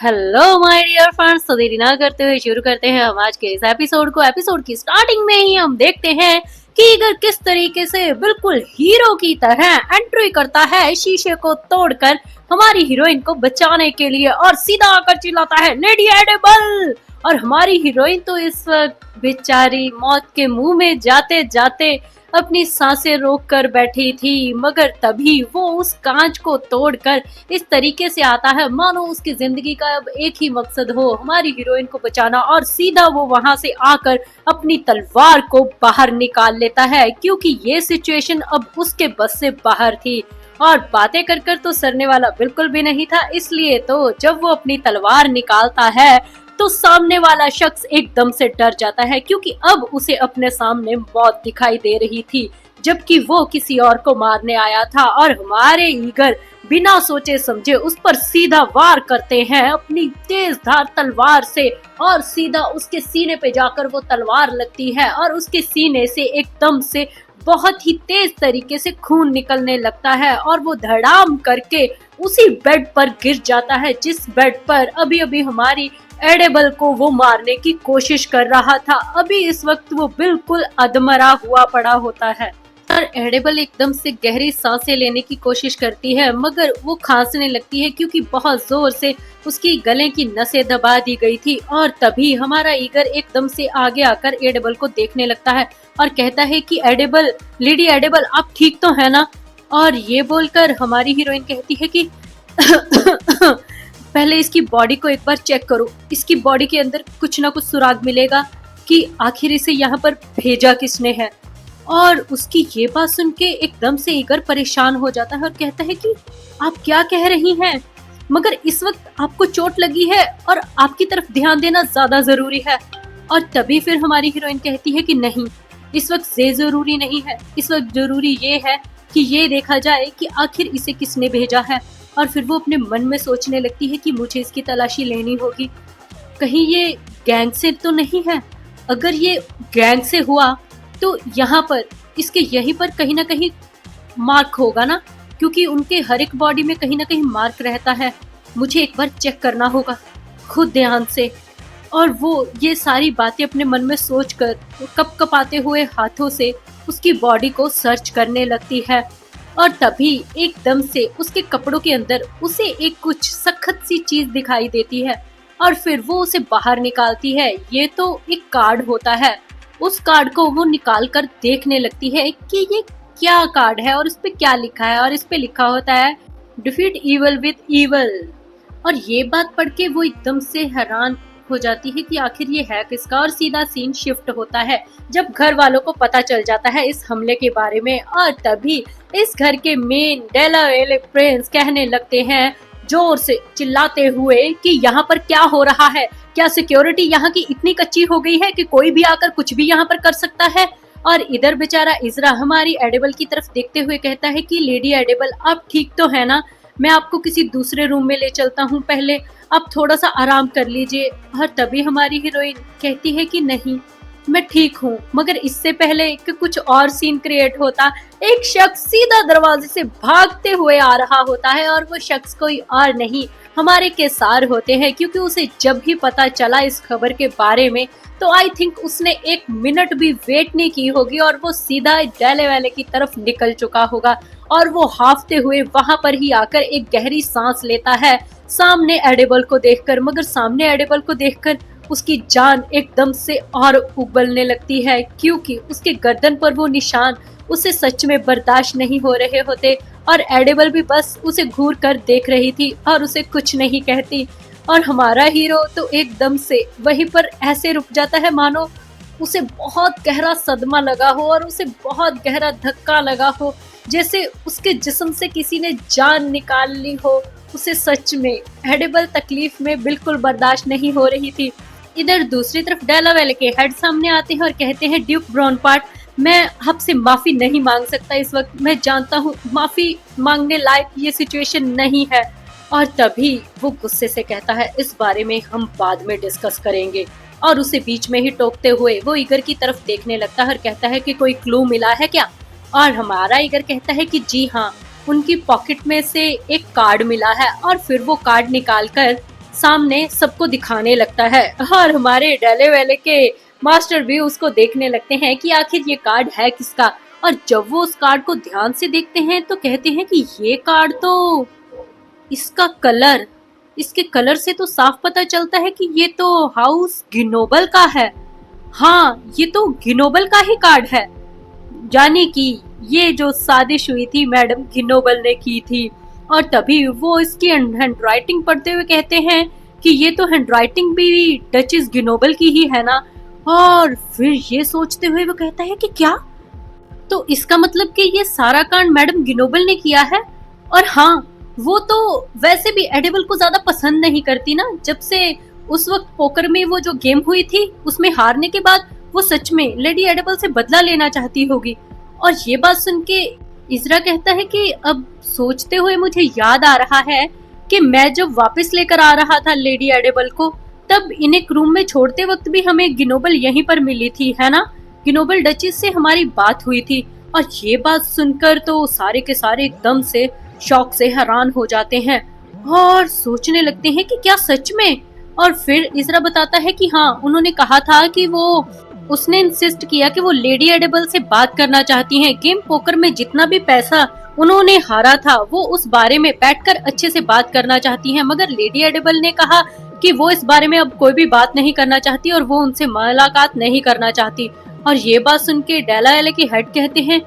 Hello my dear friends, तो देरी ना करते हुए शुरू करते हैं हम आज के इस एपिसोड को। एपिसोड की स्टार्टिंग में ही हम देखते हैं कि इगर किस तरीके से बिल्कुल हीरो की तरह एंट्री करता है शीशे को तोड़कर हमारी हीरोइन को बचाने के लिए और सीधा आकर चिल्लाता है लेडी एडिबल। और हमारी हीरोइन तो इस वक्त बेचारी मौत के मुंह में जाते जाते अपनी सांसें रोक कर बैठी थी, मगर तभी वो उस कांच को तोड़कर इस तरीके से आता है मानो उसकी जिंदगी का अब एक ही मकसद हो, हमारी हीरोइन को बचाना। और सीधा वो वहां से आकर अपनी तलवार को बाहर निकाल लेता है, क्योंकि ये सिचुएशन अब उसके बस से बाहर थी और बातें कर कर तो सरने वाला बिल्कुल भी नहीं था। इसलिए तो जब वो अपनी तलवार निकालता है तो सामने वाला शख्स एकदम से डर जाता है, क्योंकि अब उसे अपने सामने मौत दिखाई दे रही थी, जबकि वो किसी और को मारने आया था। और हमारे ईगर बिना सोचे समझे उस पर सीधा वार करते हैं अपनी तेज धार तलवार से, और सीधा उसके सीने पे जाकर वो तलवार लगती है और उसके सीने से एकदम से बहुत ही तेज तरीके से खून निकलने लगता है और वो धड़ाम करके उसी बेड पर गिर जाता है जिस बेड पर अभी अभी हमारी एडेबल को वो मारने की कोशिश कर रहा था। अभी इस वक्त वो बिल्कुल अधमरा हुआ पड़ा होता है और एडेबल एकदम से गहरी सांसें लेने की कोशिश करती है, मगर वो खांसने लगती है क्योंकि बहुत जोर से उसकी गले की नसें दबा दी गई थी। और तभी हमारा ईगर एकदम से आगे आकर एडेबल को देखने लगता है और कहता है कि एडेबल, लेडी एडेबल, आप ठीक तो है ना? और ये बोलकर हमारी हीरोइन कहती है कि पहले इसकी बॉडी को एक बार चेक करो, इसकी बॉडी के अंदर कुछ ना कुछ सुराग मिलेगा कि आखिर इसे यहाँ पर भेजा किसने है। और उसकी ये बात सुन के एकदम से ईगर परेशान हो जाता है और कहता है कि आप क्या कह रही हैं, मगर इस वक्त आपको चोट लगी है और आपकी तरफ ध्यान देना ज्यादा जरूरी है। और तभी फिर हमारी हीरोइन कहती है कि नहीं, इस वक्त ये जरूरी नहीं है, इस वक्त जरूरी ये है कि ये देखा जाए कि आखिर इसे किसने भेजा है। और फिर वो अपने मन में सोचने लगती है कि मुझे इसकी तलाशी लेनी होगी, कहीं ये गैंग से तो नहीं है। अगर ये गैंग से हुआ तो यहाँ पर इसके यहीं पर कहीं ना कहीं मार्क होगा ना, क्योंकि उनके हर एक बॉडी में कहीं ना कहीं मार्क रहता है। मुझे एक बार चेक करना होगा खुद ध्यान से। और वो ये सारी बातें अपने मन में सोचकर कपकपाते हुए हाथों से उसकी बॉडी को सर्च करने लगती है। और तभी एकदम से उसके कपड़ों के अंदर उसे एक कुछ सख्त सी चीज दिखाई देती है और फिर वो उसे बाहर निकालती है। ये तो एक कार्ड होता है। उस कार्ड को वो निकाल कर देखने लगती है कि ये क्या कार्ड है और इस पे क्या लिखा है, और इस पे लिखा होता है डिफीट इवल विद इवल। और ये बात पढ़ के वो एकदम से हैरान हो जाती है कि आखिर ये है किसका। और सीधा सीन शिफ्ट होता है जब घर वालों को पता चल जाता है इस हमले के बारे में। और तभी इस घर के मेन डेलावेले प्रिंस कहने लगते हैं जोर से चिल्लाते हुए कि यहाँ पर क्या हो रहा है, क्या सिक्योरिटी यहाँ की इतनी कच्ची हो गई है कि कोई भी आकर कुछ भी यहाँ पर कर सकता है। और इधर बेचारा इजरा हमारी एडेबल की तरफ देखते हुए कहता है कि लेडी एडेबल, आप ठीक तो है ना? मैं आपको किसी दूसरे रूम में ले चलता हूँ, पहले आप थोड़ा सा आराम कर लीजिए। और तभी हमारी हीरोइन कहती है कि नहीं, मैं ठीक हूँ। मगर इससे पहले कि कुछ और सीन क्रिएट होता, एक शख्स सीधा दरवाजे से भागते हुए आ रहा होता है और वो शख्स कोई और नहीं हमारे केसार होते हैं, क्योंकि उसे जब भी पता चला इस खबर के बारे में तो आई थिंक उसने एक मिनट भी वेट नहीं की होगी और वो सीधा डेले वाले की तरफ निकल चुका होगा। और वो हाफते हुए वहां पर ही आकर एक गहरी सांस लेता है सामने एडेबल को देखकर। मगर सामने एडेबल को देखकर उसकी जान एकदम से और उबलने लगती है, क्योंकि उसके गर्दन पर वो निशान उसे सच में बर्दाश्त नहीं हो रहे होते। और एडेबल भी बस उसे घूर कर देख रही थी और उसे कुछ नहीं कहती। और हमारा हीरो तो एकदम से वहीं पर ऐसे रुक जाता है मानो उसे बहुत गहरा सदमा लगा हो और उसे बहुत गहरा धक्का लगा हो, जैसे उसके जिस्म से किसी ने जान निकाल ली हो। उसे सच में एडेबल तकलीफ में बिल्कुल बर्दाश्त नहीं हो रही थी। इधर दूसरी तरफ डेलावेले के हेड सामने आते हैं और कहते हैं ड्यूक ब्रॉनपार्ट, मैं आपसे माफी नहीं मांग सकता इस वक्त, मैं जानता हूँ माफी मांगने लायक ये सिचुएशन नहीं है। और तभी वो गुस्से से कहता है इस बारे में हम बाद में डिस्कस करेंगे। और उसे बीच में ही टोकते हुए वो ईगर की तरफ देखने लगता है और कहता है कि कोई क्लू मिला है क्या? और हमारा ईगर कहता है कि जी हाँ, उनकी पॉकेट में से एक कार्ड मिला है। और फिर वो कार्ड निकालकर सामने सबको दिखाने लगता है और हमारे डेले वेले के मास्टर भी उसको देखने लगते हैं कि आखिर ये कार्ड है किसका। और जब वो उस कार्ड को ध्यान से देखते हैं तो कहते हैं कि ये कार्ड तो, इसका कलर, इसके कलर से तो साफ पता चलता है कि ये तो हाउस गिनोबल का है। हाँ, ये तो गिनोबल का ही कार्ड है, यानी कि ये जो साजिश हुई थी मैडम गिनोबल ने की थी। और तभी वो इसकी हैंडराइटिंग पढ़ते हुए कहते हैं कि ये तो हैंडराइटिंग भी डचेस गिनोबल की ही है ना। और फिर ये सोचते हुए वो कहता है कि क्या, तो इसका मतलब कि ये सारा कांड मैडम गिनोबल ने किया है। और हाँ, वो तो वैसे भी एडिबल को ज्यादा पसंद नहीं करती ना। जब से उस वक्त पोकर में वो जो गेम हुई थी उसमें हारने के बाद वो सच में लेडी एडिबल से बदला लेना चाहती होगी। और ये बात सुन के इजरा कहता है कि अब सोचते हुए मुझे याद आ रहा है कि मैं जब वापस लेकर आ रहा था लेडी एडिबल को, तब इन्हें रूम में छोड़ते वक्त भी हमें गिनोबल यहीं पर मिली थी, है ना। गिनोबल डचेस से हमारी बात हुई थी। और ये बात सुनकर तो सारे के सारे एकदम से शौक से हैरान हो जाते हैं और सोचने लगते हैं कि क्या सच में। और फिर इजरा बताता है कि हाँ, उन्होंने कहा था कि उसने इंसिस्ट किया कि वो लेडी एडिबल से बात करना चाहती हैं। गेम पोकर में जितना भी पैसा उन्होंने हारा था वो उस बारे में बैठकर अच्छे से बात करना चाहती हैं, मगर लेडी एडिबल ने कहा कि वो इस बारे में अब कोई भी बात नहीं करना चाहती और वो उनसे मुलाकात नहीं करना चाहती। और ये बात सुन के डेला एले के हेड कहते हैं,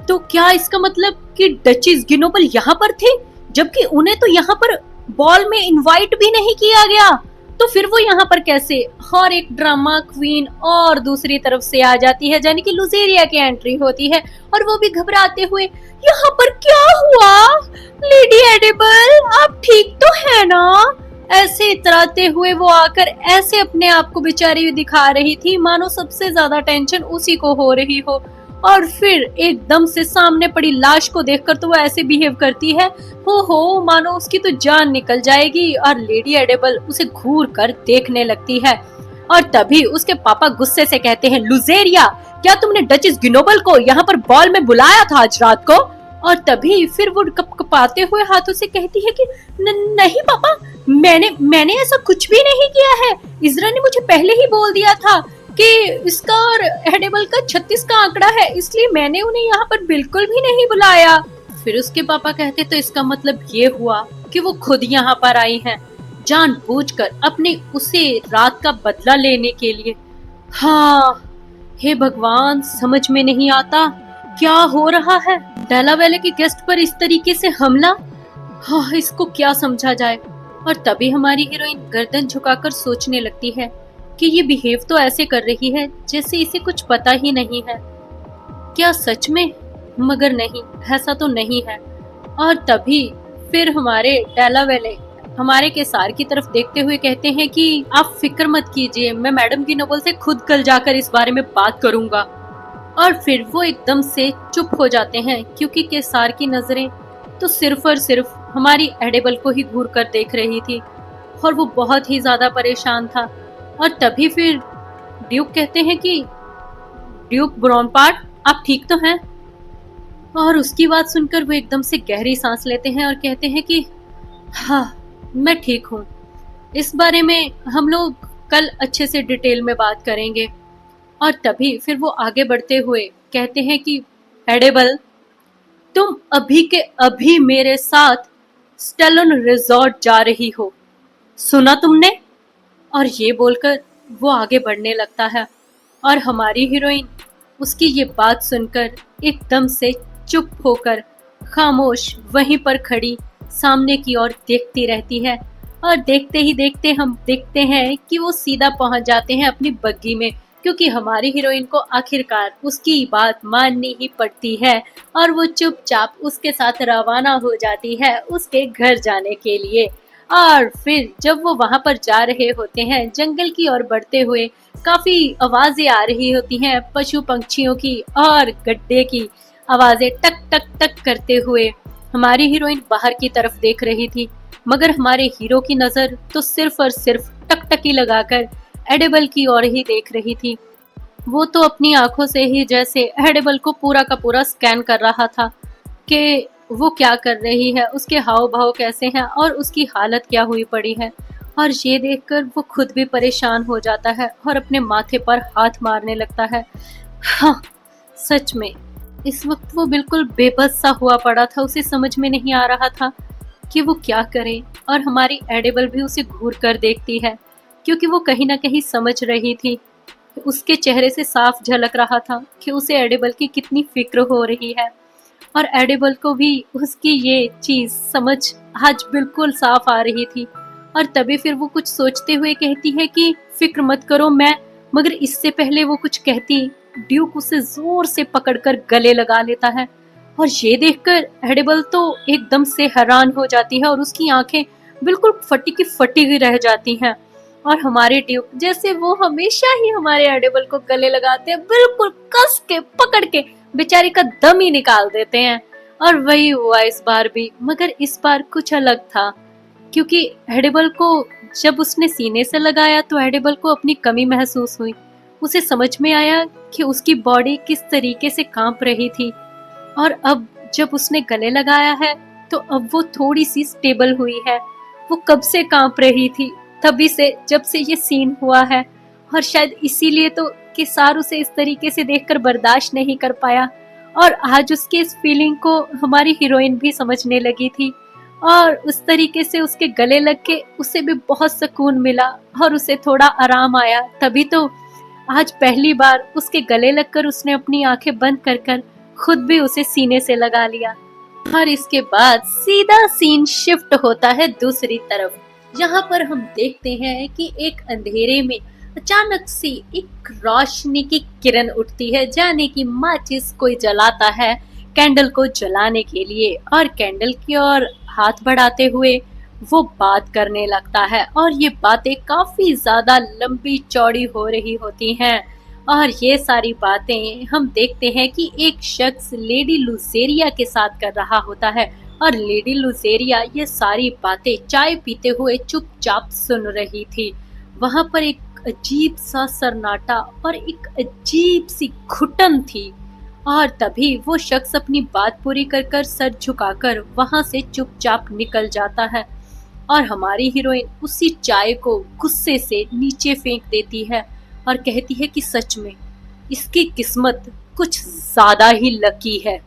तो क्या इसका मतलब कि डचेस गिनोबल यहाँ पर थे, जबकि उन्हें तो यहाँ पर बॉल में इनवाइट भी नहीं किया गया, तो फिर वो यहाँ पर कैसे। और एक ड्रामा क्वीन और दूसरी तरफ से आ जाती है, यानी कि लुजेरिया की एंट्री होती है और वो भी घबराते हुए, यहाँ पर क्या हुआ लेडी एडिबल, आप ठीक तो है ना। ऐसे इतराते हुए वो आकर ऐसे अपने आप को बेचारी दिखा रही थी मानो सबसे ज्यादा टेंशन उसी को हो रही हो। और फिर एकदम से सामने पड़ी लाश को देखकर तो वो ऐसे बिहेव करती है, हो मानो उसकी तो जान निकल जाएगी। और लेडी एडिबल उसे घूर कर देखने लगती है। और तभी उसके पापा गुस्से से कहते हैं, लुजेरिया, क्या तुमने डचेस गिनोबल को यहाँ पर बॉल में बुलाया था आज रात को। और तभी फिर वो कपकपाते हुए हाथों से कहती है कि नहीं पापा, मैंने ऐसा कुछ भी नहीं किया है। इजरा ने मुझे पहले ही बोल दिया था कि इसका और एडिबल का 36 का आंकड़ा है, इसलिए मैंने उन्हें यहाँ पर बिल्कुल भी नहीं बुलाया। फिर उसके पापा कहते, तो इसका मतलब ये हुआ कि वो खुद यहाँ पर आई हैं, जानबूझकर अपने उसे रात का बदला लेने के लिए। हाँ, हे भगवान, समझ में नहीं आता क्या हो रहा है। डेला वेले के गेस्ट पर इस तरीके से हमला, हाँ, इसको क्या समझा जाए। और तभी हमारी हीरोइन गर्दन झुकाकर सोचने लगती है कि ये बिहेव तो ऐसे कर रही है जैसे इसे कुछ पता ही नहीं है। क्या सच में? मगर नहीं, ऐसा तो नहीं है। और तभी फिर हमारे डेला वेले हमारे केसार की तरफ देखते हुए कहते हैं कि आप फिक्र मत कीजिए, मैं मैडम गिनोबल से खुद कल जाकर इस बारे में बात करूंगा। और फिर वो एकदम से चुप हो जाते हैं क्योंकि केसार की नजरें तो सिर्फ और सिर्फ हमारी एडिबल को ही घूर कर देख रही थी और वो बहुत ही ज्यादा परेशान था। और तभी फिर ड्यूक कहते हैं कि ड्यूक ब्रॉनपार्ट, आप ठीक तो हैं। और उसकी बात सुनकर वो एकदम से गहरी सांस लेते हैं और कहते हैं कि हाँ, मैं ठीक हूँ, इस बारे में हम लोग कल अच्छे से डिटेल में बात करेंगे। और तभी फिर वो आगे बढ़ते हुए कहते हैं कि एडिबल, तुम अभी के अभी मेरे साथ स्टेलन रिजॉर्ट जा रही हो, सुना तुमने। और ये बोलकर वो आगे बढ़ने लगता है और हमारी हीरोइन उसकी ये बात सुनकर एकदम से चुप होकर खामोश वहीं पर खड़ी सामने की ओर देखती रहती है। और देखते ही देखते हम देखते हैं कि वो सीधा पहुंच जाते हैं अपनी बग्गी में, क्योंकि हमारी हीरोइन को आखिरकार उसकी बात माननी ही पड़ती है और वो चुपचाप उसके साथ रवाना हो जाती है उसके घर जाने के लिए। और फिर जब वो वहां पर जा रहे होते हैं, जंगल की ओर बढ़ते हुए काफी आवाजें आ रही होती हैं, पशु पंछियों की और गड्ढे की आवाजें टक टक टक करते हुए हमारी हीरोइन बाहर की तरफ देख रही थी, मगर हमारे हीरो की नजर तो सिर्फ और सिर्फ टकटकी लगाकर एडिबल की ओर ही देख रही थी। वो तो अपनी आंखों से ही जैसे एडिबल को पूरा का पूरा स्कैन कर रहा था कि वो क्या कर रही है, उसके हाव भाव कैसे हैं और उसकी हालत क्या हुई पड़ी है। और ये देखकर वो खुद भी परेशान हो जाता है और अपने माथे पर हाथ मारने लगता है। हाँ, सच में इस वक्त वो बिल्कुल बेबस सा हुआ पड़ा था, उसे समझ में नहीं आ रहा था कि वो क्या करे। और हमारी एडिबल भी उसे घूर कर देखती है, क्योंकि वो कहीं ना कहीं समझ रही थी। उसके चेहरे से साफ झलक रहा था कि उसे एडिबल की कितनी फिक्र हो रही है। और एडिबल को भी उसकी ये चीज समझ आज बिल्कुल साफ आ रही थी। और तभी फिर वो कुछ सोचते हुए कहती है कि फिक्र मत करो मैं, मगर इससे पहले वो कुछ कहती, ड्यूक उसे जोर से पकड़कर गले लगा लेता है। और ये देखकर एडिबल तो एकदम से हैरान हो जाती है और उसकी आंखें बिल्कुल फटी की फटी हुई रह जाती हैं। और हमारे ड्यूक, जैसे वो हमेशा ही हमारे एडिबल को गले लगाते हैं, बिल्कुल कस के पकड़ के बेचारी का दम ही निकाल देते हैं। और वही हुआ इस बार भी, मगर इस बार कुछ अलग था, क्योंकि एडिबल को जब उसने सीने से लगाया तो एडिबल को अपनी कमी महसूस हुई। उसे समझ में आया कि उसकी बॉडी किस तरीके से कांप रही थी। और अब जब उसने गले लगाया है तो अब वो थोड़ी सी स्टेबल हुई है। वो कब से कांप रही थी, तभी से, जब से ये सीन हुआ है। और शायद इसीलिए तो किसार उसे इस तरीके से देखकर बर्दाश्त नहीं कर पाया। और आज उसकी इस फीलिंग को हमारी हीरोइन भी समझने लगी थी। और उस तरीके से उसके गले लग के उसे भी बहुत सुकून मिला और उसे थोड़ा आराम आया। तभी तो आज पहली बार उसके गले लगकर उसने अपनी आंखें बंद कर कर खुद भी उसे सीने से लगा लिया। और इसके बाद सीधा सीन शिफ्ट होता है दूसरी तरफ। यहाँ पर हम देखते हैं कि एक अंधेरे में अचानक से एक रोशनी की किरण उठती है, जाने की माचिस कोई जलाता है कैंडल को जलाने के लिए। और कैंडल की ओर हाथ बढ़ाते हुए वो बात करने लगता है और ये बातें काफी ज्यादा लंबी चौड़ी हो रही होती हैं। और ये सारी बातें हम देखते हैं कि एक शख्स लेडी लुसेरिया के साथ कर रहा होता है। और लेडी लुसेरिया ये सारी बातें चाय पीते हुए चुपचाप सुन रही थी। वहां पर एक अजीब सा सन्नाटा और एक अजीब सी घुटन थी। और तभी वो शख्स अपनी बात पूरी कर कर सर झुकाकर वहां से चुपचाप निकल जाता है। और हमारी हीरोइन उसी चाय को गुस्से से नीचे फेंक देती है और कहती है कि सच में इसकी किस्मत कुछ ज्यादा ही लकी है।